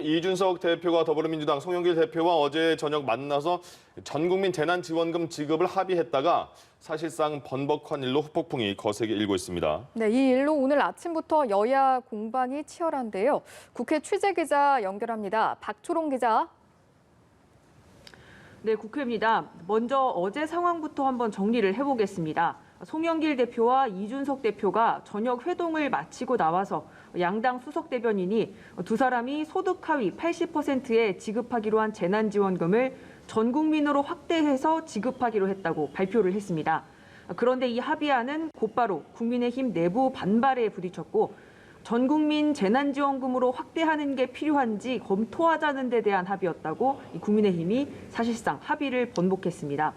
국민의힘 이준석 대표가 더불어민주당 송영길 대표와 어제 저녁 만나서 전국민 재난지원금 지급을 합의했다가 사실상 번복한 일로 후폭풍이 거세게 일고 있습니다. 네, 이 일로 오늘 아침부터 여야 공방이 치열한데요. 국회 취재기자 연결합니다. 박초롱 기자. 네, 국회입니다. 먼저 어제 상황부터 한번 정리를 해보겠습니다. 송영길 대표와 이준석 대표가 저녁 회동을 마치고 나와서 양당 수석 대변인이 두 사람이 소득 하위 80%에 지급하기로 한 재난지원금을 전 국민으로 확대해서 지급하기로 했다고 발표를 했습니다. 그런데 이 합의안은 곧바로 국민의힘 내부 반발에 부딪혔고 전 국민 재난지원금으로 확대하는 게 필요한지 검토하자는 데 대한 합의였다고 국민의힘이 사실상 합의를 번복했습니다.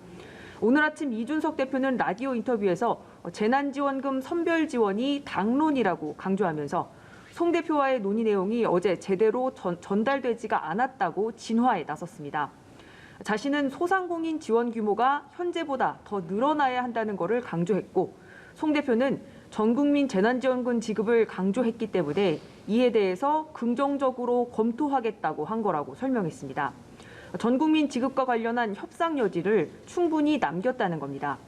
오늘 아침 이준석 대표는 라디오 인터뷰에서 재난지원금 선별 지원이 당론이라고 강조하면서 송 대표와의 논의 내용이 어제 제대로 전달되지가 않았다고 진화에 나섰습니다. 자신은 소상공인 지원 규모가 현재보다 더 늘어나야 한다는 것을 강조했고 송 대표는 전 국민 재난지원금 지급을 강조했기 때문에 이에 대해서 긍정적으로 검토하겠다고 한 거라고 설명했습니다. 전 국민 지급과 관련한 협상 여지를 충분히 남겼다는 겁니다.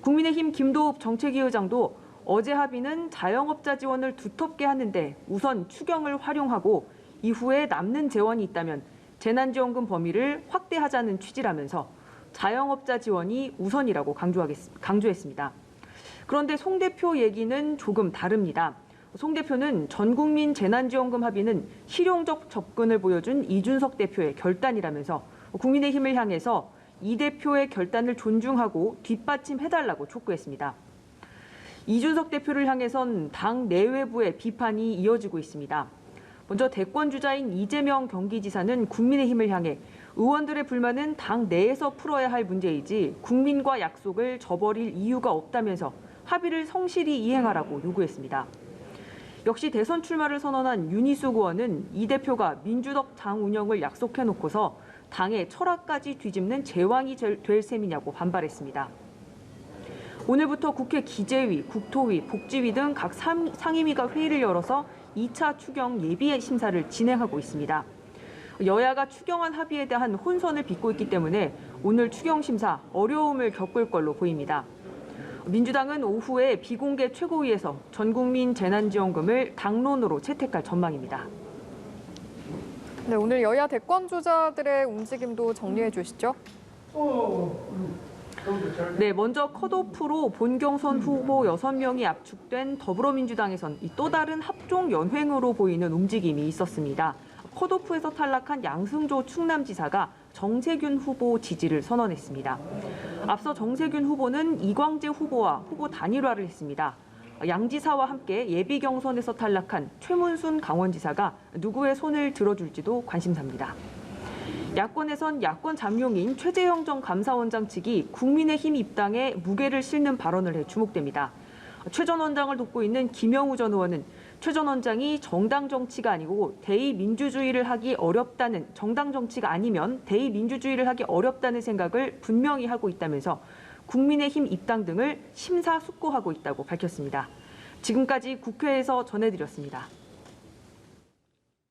국민의힘 김도읍 정책위 의장도 어제 합의는 자영업자 지원을 두텁게 하는데 우선 추경을 활용하고 이후에 남는 재원이 있다면 재난지원금 범위를 확대하자는 취지라면서 자영업자 지원이 우선이라고 강조했습니다. 그런데 송 대표 얘기는 조금 다릅니다. 송 대표는 전 국민 재난지원금 합의는 실용적 접근을 보여준 이준석 대표의 결단이라면서 국민의힘을 향해서 이 대표의 결단을 존중하고 뒷받침해달라고 촉구했습니다. 이준석 대표를 향해선 당 내외부의 비판이 이어지고 있습니다. 먼저 대권 주자인 이재명 경기지사는 국민의힘을 향해 의원들의 불만은 당 내에서 풀어야 할 문제이지 국민과 약속을 저버릴 이유가 없다면서 합의를 성실히 이행하라고 요구했습니다. 역시 대선 출마를 선언한 윤희숙 의원은 이 대표가 민주적 당 운영을 약속해놓고서 당의 철학까지 뒤집는 제왕이 될 셈이냐고 반발했습니다. 오늘부터 국회 기재위, 국토위, 복지위 등 각 상임위가 회의를 열어서 2차 추경 예비 심사를 진행하고 있습니다. 여야가 추경안 합의에 대한 혼선을 빚고 있기 때문에 오늘 추경 심사 어려움을 겪을 걸로 보입니다. 민주당은 오후에 비공개 최고위에서 전 국민 재난지원금을 당론으로 채택할 전망입니다. 네, 오늘 여야 대권 주자들의 움직임도 정리해 주시죠. 네, 먼저 컷오프로 본경선 후보 6명이 압축된 더불어민주당에선 또 다른 합종 연횡으로 보이는 움직임이 있었습니다. 컷오프에서 탈락한 양승조 충남지사가 정세균 후보 지지를 선언했습니다. 앞서 정세균 후보는 이광재 후보와 후보 단일화를 했습니다. 양 지사와 함께 예비 경선에서 탈락한 최문순 강원지사가 누구의 손을 들어줄지도 관심사입니다. 야권에선 야권 잠룡인 최재형 전 감사원장 측이 국민의힘 입당에 무게를 실는 발언을 해 주목됩니다. 최 전 원장을 돕고 있는 김영우 전 의원은 최 전 원장이 정당 정치가 아니고 대의민주주의를 하기 어렵다는 정당 정치가 아니면 대의민주주의를 하기 어렵다는 생각을 분명히 하고 있다면서 국민의힘 입당 등을 심사숙고하고 있다고 밝혔습니다. 지금까지 국회에서 전해드렸습니다.